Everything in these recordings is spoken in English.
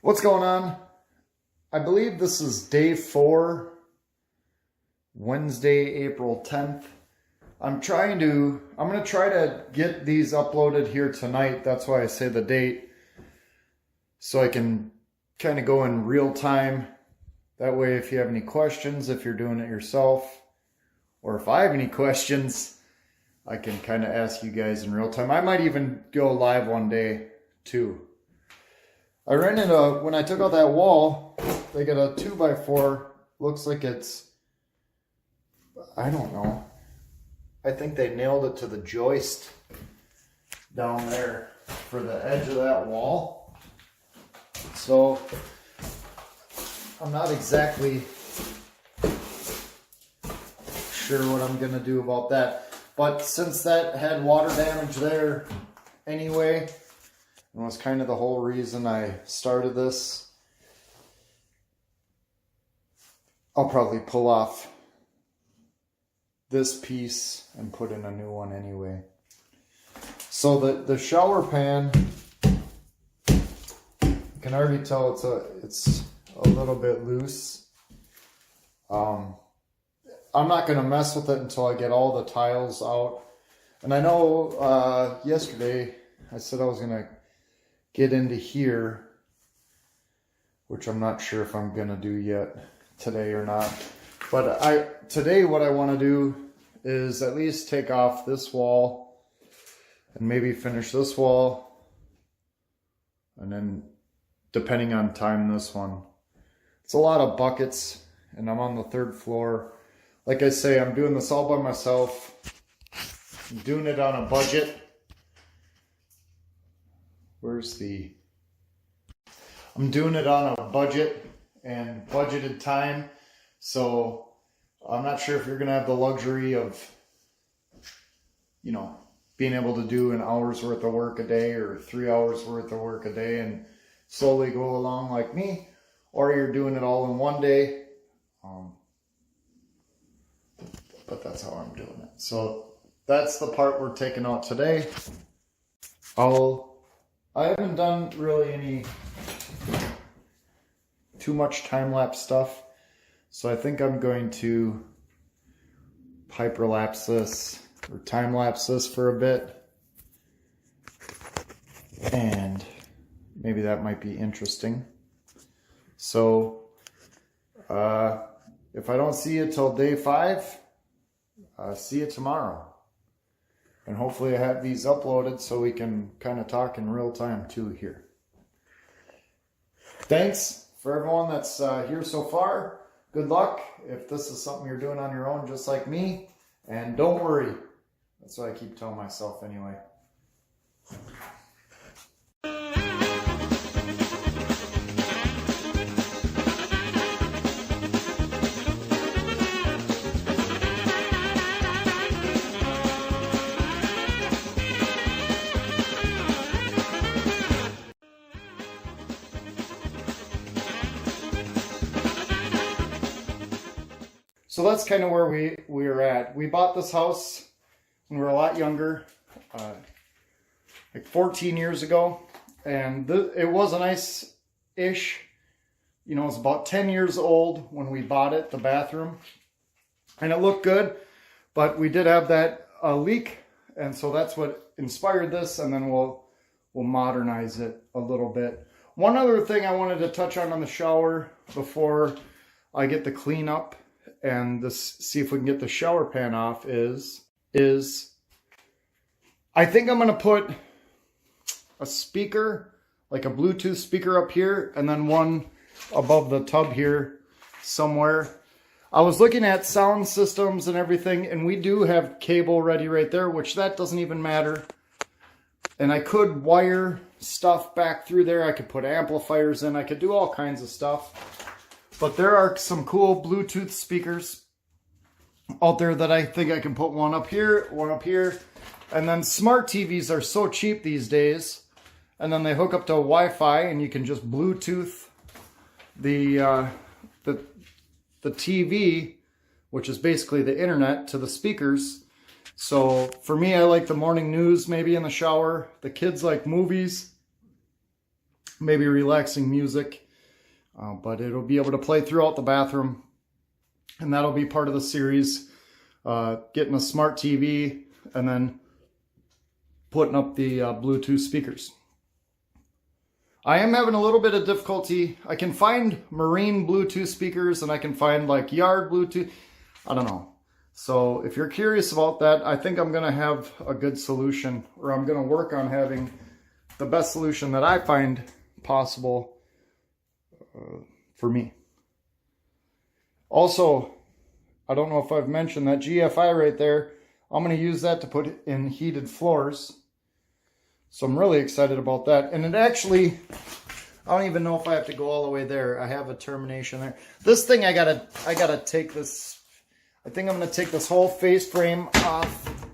What's going on? I believe this is day 4, Wednesday, April 10th. I'm going to try to get these uploaded here tonight. That's why I say the date. So I can kind of go in real time. That way, if you have any questions, if you're doing it yourself, or if I have any questions, I can kind of ask you guys in real time. I might even go live one day too. I ran into, when I took out that wall, they got a 2x4. Looks like it's, I don't know. I think they nailed it to the joist down there for the edge of that wall. So I'm not exactly sure what I'm going to do about that. But since that had water damage there anyway, and was kind of the whole reason I started this, I'll probably pull off this piece and put in a new one anyway. So the shower pan, you can already tell it's a little bit loose. I'm not going to mess with it until I get all the tiles out. And I know yesterday I said I was going to get into here, which I'm not sure if I'm going to do yet today or not. But today what I want to do is at least take off this wall and maybe finish this wall. And then depending on time, this one. It's a lot of buckets and I'm on the 3rd floor. Like I say, I'm doing this all by myself. I'm doing it on a budget. I'm doing it on a budget and budgeted time. So I'm not sure if you're going to have the luxury of, being able to do an hour's worth of work a day or 3 hours worth of work a day and slowly go along like me, or you're doing it all in one day. But that's how I'm doing it. So that's the part we're taking out today. I haven't done really any too much time-lapse stuff. So I think I'm going to hyperlapse this or time-lapse this for a bit. And maybe that might be interesting. So if I don't see you till day 5, see you tomorrow. And hopefully I have these uploaded so we can kind of talk in real time too here. Thanks for everyone that's here so far. Good luck if this is something you're doing on your own just like me. And don't worry. That's what I keep telling myself anyway. So that's kind of where we are at. We bought this house when we were a lot younger, like 14 years ago. And it was a nice-ish, it was about 10 years old when we bought it, the bathroom. And it looked good, but we did have that leak. And so that's what inspired this, and then we'll modernize it a little bit. One other thing I wanted to touch on the shower before I get the cleanup and see if we can get the shower pan off is I think I'm going to put a speaker, like a Bluetooth speaker up here, and then one above the tub here somewhere. I was looking at sound systems and everything, and we do have cable ready right there, which that doesn't even matter. And I could wire stuff back through there. I could put amplifiers in. I could do all kinds of stuff. But there are some cool Bluetooth speakers out there that I think I can put one up here, And then smart TVs are so cheap these days. And then they hook up to Wi-Fi and you can just Bluetooth the TV, which is basically the internet, to the speakers. So for me, I like the morning news maybe in the shower. The kids like movies. maybe relaxing music, but it'll be able to play throughout the bathroom, and that'll be part of the series. Getting a smart TV and then putting up the Bluetooth speakers. I am having a little bit of difficulty. I can find marine Bluetooth speakers and I can find like yard Bluetooth. I don't know. So if you're curious about that, I think I'm going to have a good solution, or I'm going to work on having the best solution that I find possible for me. Also, I don't know if I've mentioned that GFI right there. I'm going to use that to put in heated floors. So I'm really excited about that. And it actually, I don't even know if I have to go all the way there. I have a termination there. This thing, I gotta take this. I think I'm gonna take this whole face frame off.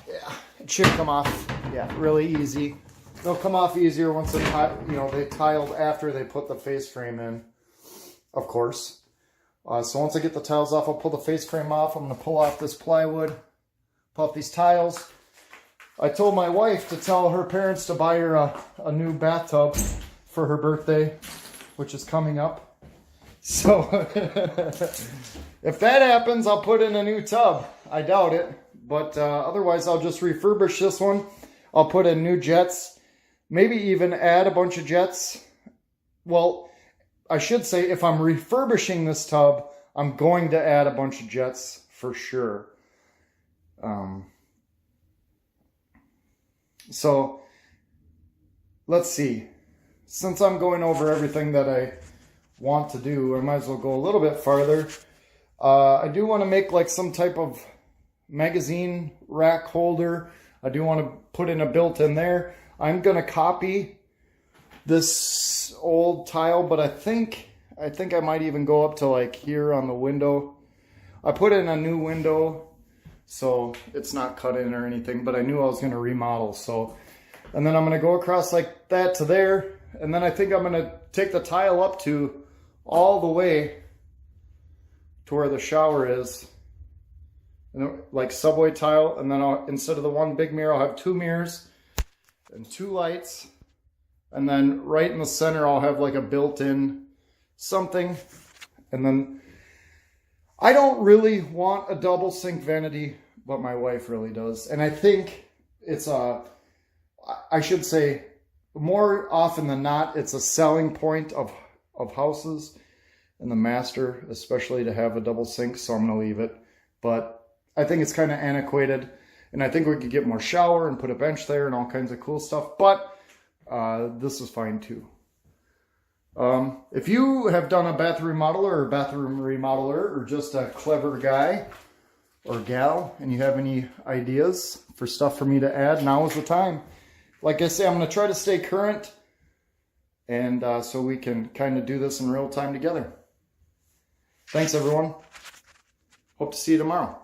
Yeah, it should come off. Yeah, really easy. They'll come off easier once they, they tiled after they put the face frame in, of course. So once I get the tiles off, I'll pull the face frame off. I'm gonna pull off this plywood, pull off these tiles. I told my wife to tell her parents to buy her a new bathtub for her birthday, which is coming up. So if that happens, I'll put in a new tub. I doubt it, but otherwise I'll just refurbish this one. I'll put in new jets, maybe even add a bunch of jets. Well, I should say if I'm refurbishing this tub, I'm going to add a bunch of jets for sure. So let's see. Since I'm going over everything that I want to do, I might as well go a little bit farther. I do want to make like some type of magazine rack holder. I do want to put in a built-in there. I'm going to copy this old tile, but I think I might even go up to like here on the window. I put in a new window, so it's not cut in or anything, but I knew I was going to remodel. So, and then I'm going to go across like that to there. And then I think I'm going to take the tile up to all the way to where the shower is. Like subway tile. And then instead of the one big mirror, I'll have two mirrors and two lights. And then right in the center, I'll have like a built-in something. And then I don't really want a double sink vanity, but my wife really does. And I think it's I should say, more often than not, it's a selling point of houses and the master, especially to have a double sink, so I'm going to leave it. But I think it's kind of antiquated, and I think we could get more shower and put a bench there and all kinds of cool stuff, but this is fine too. If you have done a bathroom remodeler or bathroom remodeler, or just a clever guy or gal, and you have any ideas for stuff for me to add, now is the time. Like I say, I'm going to try to stay current, and so we can kind of do this in real time together. Thanks, everyone. Hope to see you tomorrow.